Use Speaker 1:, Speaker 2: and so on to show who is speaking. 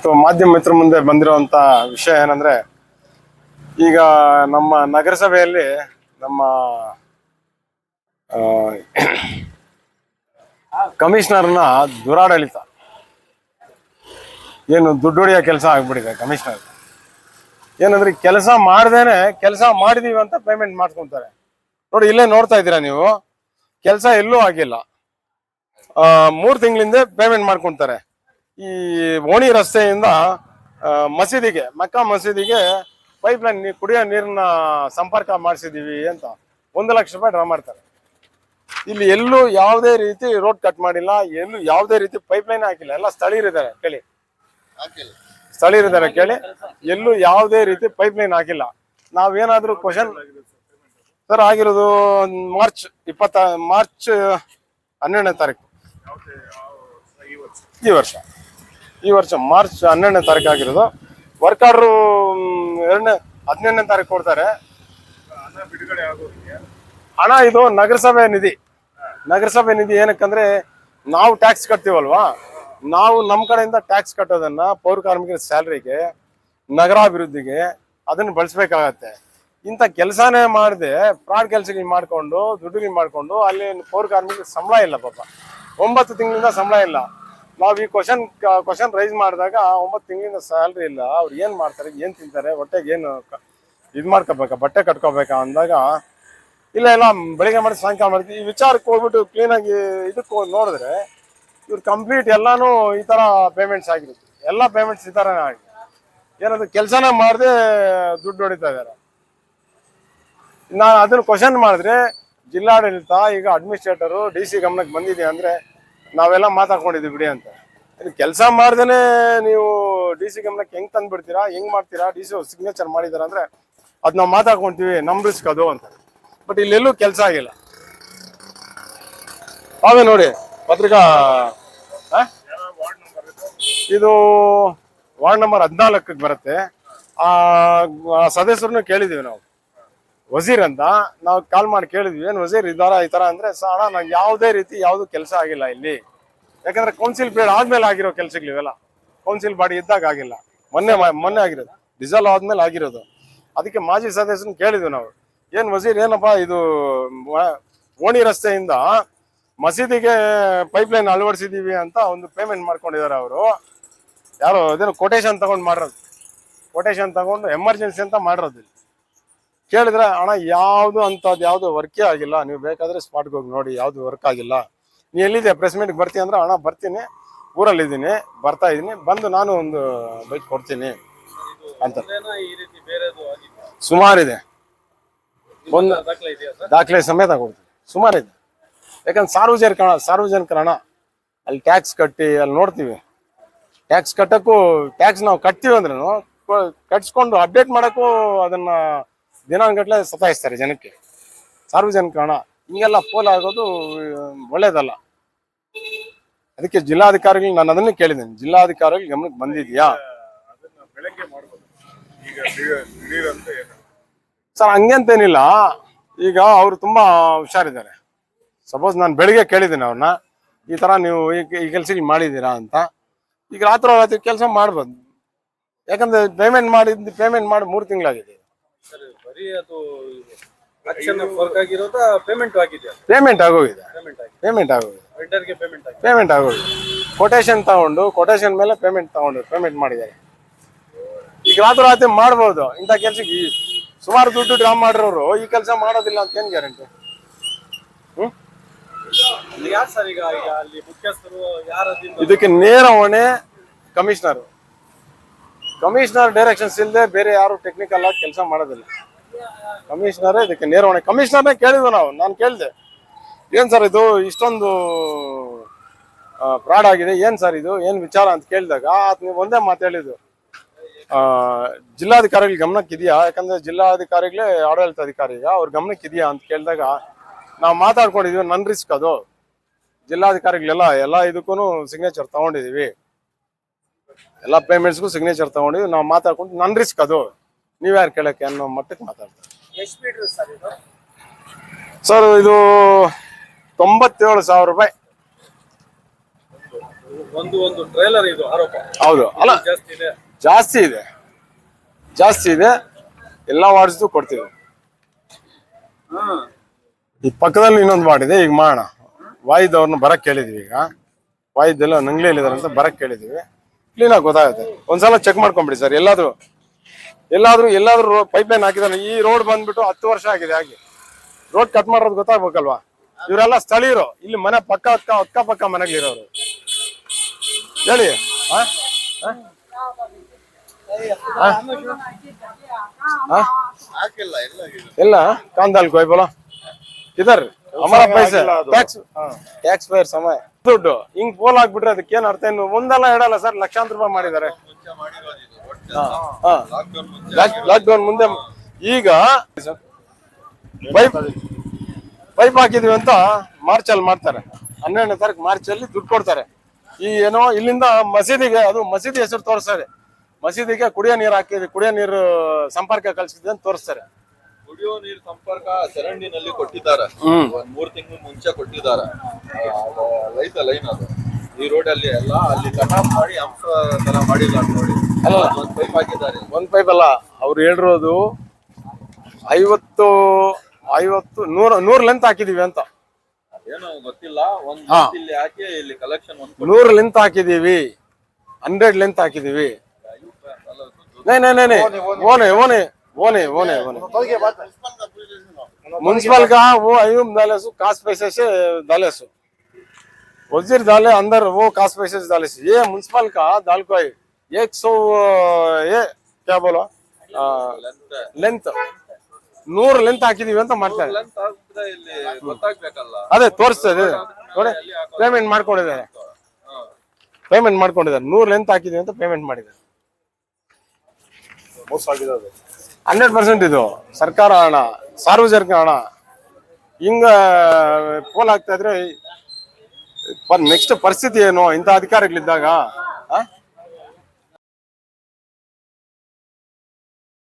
Speaker 1: ಇವತ್ತು ಮಾಧ್ಯಮ ಮಿತ್ರ ಮುಂದೆ ಬಂದಿರುವಂತ ವಿಷಯ ಏನಂದ್ರೆ, ಈಗ ನಮ್ಮ ನಗರಸಭೆಯಲ್ಲಿ ನಮ್ಮ ಕಮಿಷನರ್ನ ದುರಾಡಳಿತ, ಏನು ದುಡ್ಡು ಹೊಡೆಯೋ ಕೆಲಸ ಆಗ್ಬಿಟ್ಟಿದೆ ಕಮಿಷನರ್. ಏನಂದ್ರೆ ಕೆಲಸ ಮಾಡ್ದೇನೆ ಕೆಲಸ ಮಾಡಿದೀವಿ ಅಂತ ಪೇಮೆಂಟ್ ಮಾಡ್ಕೊಂತಾರೆ. ನೋಡಿ, ಇಲ್ಲೇ ನೋಡ್ತಾ ಇದ್ದೀರಾ ನೀವು, ಕೆಲಸ ಎಲ್ಲೂ ಆಗಿಲ್ಲ. 3 ತಿಂಗಳಿಂದ ಪೇಮೆಂಟ್ ಮಾಡ್ಕೊಂತಾರೆ. ಈ ಓಣಿ ರಸ್ತೆಯಿಂದ ಮಸೀದಿಗೆ, ಮಕ್ಕಾ ಮಸೀದಿಗೆ ಪೈಪ್ ಲೈನ್ ಕುಡಿಯೋ ನೀರನ್ನ ಸಂಪರ್ಕ ಮಾಡಿಸಿದೀವಿ ಅಂತ 1 ಲಕ್ಷ ರೂಪಾಯಿ ಡ್ರಾ ಮಾಡ್ತಾರೆ. ಇಲ್ಲಿ ಎಲ್ಲೂ ಯಾವುದೇ ರೀತಿ ರೋಡ್ ಕಟ್ ಮಾಡಿಲ್ಲ, ಎಲ್ಲೂ ಯಾವುದೇ ರೀತಿ ಪೈಪ್ ಲೈನ್ ಹಾಕಿಲ್ಲ. ಎಲ್ಲ ಸ್ಥಳೀಯರಿದ್ದಾರೆ ಕೇಳಿ, ಸ್ಥಳೀಯರಿದ್ದಾರೆ ಕೇಳಿ, ಎಲ್ಲೂ ಯಾವುದೇ ರೀತಿ ಪೈಪ್ ಲೈನ್ ಹಾಕಿಲ್ಲ. ನಾವೇನಾದ್ರೂ ಕ್ವಶನ್ ಸರ್ ಆಗಿರೋದು ಮಾರ್ಚ್ 12ನೇ ತಾರೀಕು ಈ ವರ್ಷ ಮಾರ್ಚ್ 12ನೇ ತಾರೀಕು ಆಗಿರೋದು. ವರ್ಕ್ ಆರ್ಡರ್ 15ನೇ ತಾರೀಕು ಕೊಡ್ತಾರೆ. ಹಣ ಇದು ನಗರಸಭೆ ನಿಧಿ ಏನಕ್ಕಂದ್ರೆ, ನಾವು ಟ್ಯಾಕ್ಸ್ ಕಟ್ತೀವಲ್ವಾ, ನಾವು ನಮ್ಮ ಕಡೆಯಿಂದ ಟ್ಯಾಕ್ಸ್ ಕಟ್ಟೋದನ್ನ ಪೌರ ಕಾರ್ಮಿಕರ ಸ್ಯಾಲ್ರಿಗೆ, ನಗರಾಭಿವೃದ್ಧಿಗೆ ಅದನ್ನ ಬಳಸಬೇಕಾಗತ್ತೆ. ಇಂಥ ಕೆಲಸನೇ ಮಾಡದೆ ಫ್ರಾಡ್ ಕೆಲಸಗಳು ಮಾಡ್ಕೊಂಡು ದುಡ್ಡುಗಳು ಮಾಡ್ಕೊಂಡು ಅಲ್ಲಿ ಪೌರ ಕಾರ್ಮಿಕರಿಗೆ ಸಂಬಳ ಇಲ್ಲ. ಪಾಪ 9 ತಿಂಗಳಿಂದ ಸಂಬಳ ಇಲ್ಲ. ನಾವು ಈ ಕ್ವಶನ್ ರೈಸ್ ಮಾಡಿದಾಗ 9 ತಿಂಗಳಿಂದ ಸ್ಯಾಲ್ರಿ ಇಲ್ಲ. ಅವ್ರು ಏನ್ ಮಾಡ್ತಾರೆ, ಏನ್ ತಿಂತಾರೆ, ಹೊಟ್ಟೆಗೆ ಏನು ಇದ್ ಮಾಡ್ಕೋಬೇಕಾ, ಬಟ್ಟೆ ಕಟ್ಕೋಬೇಕಾ ಅಂದಾಗ, ಇಲ್ಲ ಬೆಳಿಗ್ಗೆ ಮಾಡಿ ಸಾಯಂಕಾಲ ಮಾಡ್ತೀವಿ. ಈ ವಿಚಾರಕ್ಕೆ ಹೋಗ್ಬಿಟ್ಟು ಕ್ಲೀನಾಗಿ ಇದಕ್ಕೆ ನೋಡಿದ್ರೆ ಇವ್ರು ಕಂಪ್ಲೀಟ್ ಎಲ್ಲಾನು ಈ ತರ ಪೇಮೆಂಟ್ಸ್ ಆಗಿರುತ್ತೆ. ಎಲ್ಲ ಪೇಮೆಂಟ್ಸ್ ಈ ತರನೇ ಆಗಿದೆ. ಏನಾದ್ರು ಕೆಲಸನೇ ಮಾಡದೆ ದುಡ್ಡು ಹೊಡಿತಾ ಇದಾರೆ. ನಾನು ಅದನ್ನ ಕ್ವಶನ್ ಮಾಡಿದ್ರೆ ಜಿಲ್ಲಾಡಳಿತ, ಈಗ ಅಡ್ಮಿನಿಸ್ಟ್ರೇಟರು, DC ಗಮನಕ್ಕೆ ಬಂದಿದೆ ಅಂದ್ರೆ ನಾವೆಲ್ಲ ಮಾತಾಡ್ಕೊಂಡಿದ್ವಿ ಬಿಡಿ ಅಂತ. ಕೆಲಸ ಮಾಡ್ದೇನೆ ನೀವು DC ಗಮನಕ್ಕೆ ಹೆಂಗ್ ತಂದ್ಬಿಡ್ತೀರಾ, ಹೆಂಗ್ ಮಾಡ್ತೀರಾ, DC ಸಿಗ್ನೇಚರ್ ಮಾಡಿದಾರ ಅಂದ್ರೆ ಅದ್ ನಾವು ಮಾತಾಡ್ಕೊಂತೀವಿ, ನಮ್ ರಿಸ್ಕ್ ಅದು ಅಂತ. ಬಟ್ ಇಲ್ಲೆಲ್ಲೂ ಕೆಲಸ ಆಗಿಲ್ಲ. ತಾವೇ ನೋಡಿ ಪತ್ರಿಕಾ, ಇದು ವಾರ್ಡ್ ನಂಬರ್ 14ಕ್ಕೆ ಬರುತ್ತೆ. ಆ ಸದಸ್ಯರನ್ನು ಕೇಳಿದೀವಿ ನಾವು, ವಜೀರ್ ಅಂತ ನಾವು ಕಾಲ್ ಮಾಡಿ ಕೇಳಿದ್ವಿ, ಏನ್ ವಜೀರ್ ಇದಾರ ಈ ತರ ಅಂದ್ರೆ, ಅಣ್ಣ ನಂಗೆ ಯಾವುದೇ ರೀತಿ ಯಾವ್ದು ಕೆಲಸ ಆಗಿಲ್ಲ ಇಲ್ಲಿ. ಯಾಕಂದ್ರೆ ಕೌನ್ಸಿಲ್ ಪೀರಿಯಡ್ ಆದ್ಮೇಲೆ ಆಗಿರೋ ಕೆಲಸಗಳು ಇವೆಲ್ಲ, ಕೌನ್ಸಿಲ್ ಬಾಡಿ ಇದ್ದಾಗ ಆಗಿಲ್ಲ. ಮೊನ್ನೆ ಆಗಿರೋದು, ಡಿಸಲ್ವ್ ಆದ್ಮೇಲೆ ಆಗಿರೋದು. ಅದಕ್ಕೆ ಮಾಜಿ ಸದಸ್ಯರನ್ನ ಕೇಳಿದ್ವಿ ನಾವು, ಏನ್ ವಜೀರ್ ಏನಪ್ಪಾ ಇದು ಓಣಿ ರಸ್ತೆಯಿಂದ ಮಸೀದಿಗೆ ಪೈಪ್ ಲೈನ್ ಅಳವಡಿಸಿದೀವಿ ಅಂತ ಒಂದು ಪೇಮೆಂಟ್ ಮಾಡ್ಕೊಂಡಿದ್ದಾರೆ ಅವರು. ಯಾರೋ ಅದೇನು ಕೊಟೇಶನ್ ತಗೊಂಡು ಎಮರ್ಜೆನ್ಸಿ ಅಂತ ಮಾಡಿರೋದು. ಕೇಳಿದ್ರೆ ಅಣ್ಣ ಯಾವ್ದು ಅಂತದ್ ಯಾವ್ದು ವರ್ಕೇ ಆಗಿಲ್ಲ, ನೀವು ಬೇಕಾದ್ರೆ ಸ್ಪಾಟ್ಗೆ ಹೋಗಿ ನೋಡಿ, ಯಾವ್ದು ವರ್ಕ್ ಆಗಿಲ್ಲ. ನೀ ಎಲ್ಲಿದೆ, ಪ್ರೆಸ್ ಮೀಟ್ಗೆ ಬರ್ತೀನಿ ಅಂದ್ರೆ, ಅಣ್ಣ ಬರ್ತೀನಿ, ಊರಲ್ಲಿದ್ದೀನಿ, ಬರ್ತಾ ಇದ್ದೀನಿ, ಬಂದು ನಾನು ಒಂದು ಬೈಕ್ ಕೊಡ್ತೀನಿ ಅಂತ. ಸುಮಾರಿದೆ, ಒಂದು ದಾಖಲೆ ಸಮೇತ ಕೊಡ್ತೀನಿ, ಸುಮಾರಿದೆ. ಯಾಕಂದ್ರೆ ಸಾರ್ವಜನಿಕರ ಹಣ ಅಲ್ಲಿ ಟ್ಯಾಕ್ಸ್ ಕಟ್ಟಿ ಅಲ್ಲಿ ನೋಡ್ತೀವಿ. ಟ್ಯಾಕ್ಸ್ ಕಟ್ಟಕ್ಕೂ, ಟ್ಯಾಕ್ಸ್ ನಾವು ಕಟ್ತೀವಿ ಅಂದ್ರೂ ಕಟ್ಸ್ಕೊಂಡು ಅಪ್ಡೇಟ್ ಮಾಡಕ್ಕೂ ಅದನ್ನ ದಿನಾಂಗಟ್ಲೆ ಸತಾಯಿಸ್ತಾರೆ ಜನಕ್ಕೆ. ಸಾರ್ವಜನಿಕ ಹಣ ಹಿಂಗೆಲ್ಲ ಪೋಲ್ ಆಗೋದು ಒಳ್ಳೇದಲ್ಲ. ಅದಕ್ಕೆ ಜಿಲ್ಲಾಧಿಕಾರಿಗಳು ನಾನು ಅದನ್ನೇ ಕೇಳಿದ್ದೇನೆ, ಜಿಲ್ಲಾಧಿಕಾರಿಗಳು ಗಮನಕ್ಕೆ ಬಂದಿದ್ಯಾ ಸರ್? ಹಂಗಂತೇನಿಲ್ಲ, ಈಗ ಅವರು ತುಂಬಾ ಹುಷಾರಿದ್ದಾರೆ. ಸಪೋಸ್ ನಾನು ಬೆಳಿಗ್ಗೆ ಕೇಳಿದ್ದೀನಿ ಅವ್ರನ್ನ, ಈ ತರ ನೀವು ಈ ಕೆಲಸ ಮಾಡಿದ್ದೀರಾ ಅಂತ. ಈಗ ರಾತ್ರಿ ಕೆಲಸ ಮಾಡ್ಬೋದು, ಯಾಕಂದ್ರೆ ಪೇಮೆಂಟ್ ಮಾಡಿ 3 ತಿಂಗಳಾಗಿದೆ. ಪೇಮೆಂಟ್ ಆಗೋಗಿದೆ. ಕೊಟೇಶನ್ ತಗೊಂಡು, ಕೊಟೇಶನ್ ಮೇಲೆ ಪೇಮೆಂಟ್ ಮಾಡಿದ್ದಾರೆ. ಈಗ ರಾತ್ರಿ ಮಾಡ್ಬೋದು. ಇಂಥ ಕೆಲ್ಸಕ್ಕೆ ಸುಮಾರು ದುಡ್ಡು ಡ್ರಾ ಮಾಡಿರೋರು ಈ ಕೆಲಸ ಮಾಡೋದಿಲ್ಲ ಅಂತ ಏನ್ ಗ್ಯಾರಂಟಿ? ಇದಕ್ಕೆ ನೇರ ಹೊಣೆ ಕಮಿಷನರ್ ಡೈರೆಕ್ಷನ್ಸ್ ಇಲ್ಲದೆ ಬೇರೆ ಯಾರು ಟೆಕ್ನಿಕಲ್ ಆಗಿ ಕೆಲಸ ಮಾಡೋದಿಲ್ಲ. ಕಮಿಷನರೇ ಇದಕ್ಕೆ ನೇರ ಹೊಣೆ. ಕಮಿಷನರ್ನೇ ಕೇಳಿದ್ವಿ ನಾನು ಕೇಳಿದೆ, ಏನ್ ಸರ್ ಇದು ಇಷ್ಟೊಂದು ಫ್ರಾಡ್ ಆಗಿದೆ, ಏನ್ ಸರ್ ಇದು ಏನ್ ವಿಚಾರ ಅಂತ ಕೇಳಿದಾಗ ನೀವು ಒಂದೇ ಮಾತು ಹೇಳಿದ್ದು, ಜಿಲ್ಲಾಧಿಕಾರಿಗಳ ಗಮನಕ್ಕೆ ಇದೆಯಾ, ಯಾಕಂದ್ರೆ ಜಿಲ್ಲಾಧಿಕಾರಿಗಳೇ ಆಡಳಿತಾಧಿಕಾರಿ, ಅವ್ರ ಗಮನಕ್ಕೆ ಇದೆಯಾ ಅಂತ ಕೇಳಿದಾಗ ನಾವು ಮಾತಾಡ್ಕೊಂಡಿದೀವಿ, ನನ್ ರಿಸ್ಕ್ ಅದು, ಜಿಲ್ಲಾಧಿಕಾರಿಗಳೆಲ್ಲ ಇದಕ್ಕೂ ಸಿಗ್ನೇಚರ್ ತಗೊಂಡಿದೀವಿ, ಎಲ್ಲ ಪೇಮೆಂಟ್ಸ್ಗೂ ಸಿಗ್ನೇಚರ್ ತಗೊಂಡಿದ್ವಿ, ನಾವು ಮಾತಾಡ್ಕೊಂಡು ನನ್ ರಿಸ್ಕ್ ಅದು, ನೀವ್ಯಾರು ಕೇಳಕ್ಕೆ ಅನ್ನೋ ಮಟ್ಟಕ್ಕೆ ಮಾತಾಡ್ತಾರೆ. ಸರ್ ಇದು 97,000 ರೂಪಾಯಿ
Speaker 2: ಒಂದು ಟ್ರೈಲರ್ ಇದು ಆರೋಪ
Speaker 1: ಹೌದು ಅಲ್ಲ
Speaker 2: ಜಾಸ್ತಿ ಇದೆ.
Speaker 1: ಜಾಸ್ತಿ ಇದೆ ಎಲ್ಲ ವಾರ್ಡ್ಸ್ದು ಕೊಡ್ತೀವಿ. ಈ ಪಕ್ಕದಲ್ಲಿ ಇನ್ನೊಂದು ಮಾಡಿದೆ, ಈಗ ಮಾಡೋಣ. ವಾಯ್ದವ್ರನ್ನ ಬರಕ್ ಕೇಳಿದ್ವಿ. ಈಗ ವಾಯ್ದೆಲ್ಲ ನಂಗ್ಲಿ ಹೇಳಿದಾರೆ ಅಂತ ಬರಕ್ ಕೇಳಿದ್ವಿ. ಕ್ಲೀನಾಗಿ ಗೊತ್ತಾಗುತ್ತೆ. ಒಂದ್ಸಲ ಚೆಕ್ ಮಾಡ್ಕೊಂಬಿಡಿ ಸರ್. ಎಲ್ಲಾದ್ರೂ ಪೈಪ್ ಲೈನ್ ಹಾಕಿದಾನೆ. ಈ ರೋಡ್ ಬಂದ್ಬಿಟ್ಟು 10 ವರ್ಷ ಆಗಿದೆ. ಆಗಿ ರೋಡ್ ಕಟ್ ಮಾಡೋದು ಗೊತ್ತಾಗ್ಬೇಕಲ್ವಾ? ಇವರೆಲ್ಲ ಸ್ಥಳೀಯರು, ಇಲ್ಲಿ ಮನೆ ಅಕ್ಕ ಪಕ್ಕ ಮನೆಗಳಿರೋರು. ಹೇಳಿ ಎಲ್ಲ ಕಾಂದಾಲ್ कोई बोला इधर हमारा पैसे ಟ್ಯಾಕ್ಸ್ ಪೇಯರ್ ಸಮಯ ದುಡ್ಡು ಹಿಂಗ್ ಪೋಲ್ ಹಾಕ್ಬಿಟ್ರೆ ಅದಕ್ಕೆ ಏನ್ ಅರ್ಥ? ಏನು ಒಂದಲ್ಲ ಎರಡಲ್ಲ ಸರ್, ಲಕ್ಷಾಂತರ ರೂಪಾಯಿ ಮಾಡಿದ್ದಾರೆ. ಲಾಕ್ಡೌನ್ ಮುಂದೆ ಈಗ ಪೈಪ್ ಹಾಕಿದ್ವಿ ಅಂತ ಮಾರ್ಚ್ ಅಲ್ಲಿ ಮಾಡ್ತಾರೆ. 12ನೇ ತಾರೀಕು ಮಾರ್ಚ್ ಅಲ್ಲಿ ದುಡ್ಡು ಕೊಡ್ತಾರೆ. ಈ ಏನೋ ಇಲ್ಲಿಂದ ಮಸೀದಿಗೆ, ಅದು ಮಸೀದಿ ಹೆಸರು ತೋರಿಸ್ತಾರೆ. ಮಸೀದಿಗೆ ಕುಡಿಯೋ ನೀರು ಹಾಕಿದ್ವಿ, ಕುಡಿಯೋ ನೀರು ಸಂಪರ್ಕ ಕಲ್ಸಿದ್ವಿ ಅಂತ ತೋರಿಸ್ತಾರೆ.
Speaker 2: ಕುಡಿಯೋ ನೀರು ಸಂಪರ್ಕ ಚರಂಡಿನಲ್ಲಿ ಕೊಟ್ಟಿದ್ದಾರೆ. 3 ತಿಂಗಳು ಮುಂಚೆ ಕೊಟ್ಟಿದ್ದಾರೆ. ಲೈನ್ ಅದು ಈ ರೋಡ್ ಅಲ್ಲಿ ಎಲ್ಲ ಅಲ್ಲಿ ಕಟಾಫ್ ಮಾಡಿ ಹಂಸ ತರ ಮಾಡಿದ್ದಾರೆ ನೋಡಿ. ಒಂದು ಪೈಪ್ ಹಾಕಿದ್ದಾರೆ.
Speaker 1: ಒಂದ್ ಪೈಪ್ ಅಲ್ಲ, ಅವ್ರು ಹೇಳಿರೋದು 100 ಲೆಂತ್ ಹಾಕಿದೀವಿ ಅಂತ.
Speaker 2: ಏನೋ ಗೊತ್ತಿಲ್ಲ. ಇಲ್ಲಿ ಹಾಕಿ ಇಲ್ಲಿ ಕಲೆಕ್ಷನ್
Speaker 1: 100 ಲೆಂತ್ ಹಾಕಿದೀವಿ, 100 ಲೆಂತ್ ಹಾಕಿದೀವಿ. नहीं म्युनिसिपल का वो अयूब डाले सु कास्ट पैसे से डाले सु वजीर डाले अंदर वो कास्ट पैसे से डाले सु ये म्युनिसिपल का डाल को 100 ये क्या बोला लेंथ 100 ಲೆಂತ್ ಹಾಕಿದೀವಿ ಅಂತ ಮಾಡ್ತಾರೆ. ಅದೇ ತೋರಿಸ್ತದೆ ನೋಡಿ, ಪೇಮೆಂಟ್ ಮಾಡ್ಕೊಂಡಿದ್ದಾರೆ. 100 ಲೆಂತ್ ಹಾಕಿದೀವಿ ಅಂತ ಪೇಮೆಂಟ್ ಮಾಡಿದ್ದಾರೆ. 100% ಇದು ಸರ್ಕಾರ ಹಣ, ಸಾರ್ವಜನಿಕ ಹಣ. ಹಿಂಗ ಪೋಲ್ ಆಗ್ತಾ ಇದ್ರೆ ನೆಕ್ಸ್ಟ್ ಪರಿಸ್ಥಿತಿ ಏನು ಇಂಥ ಅಧಿಕಾರಿಗಳಿದ್ದಾಗ?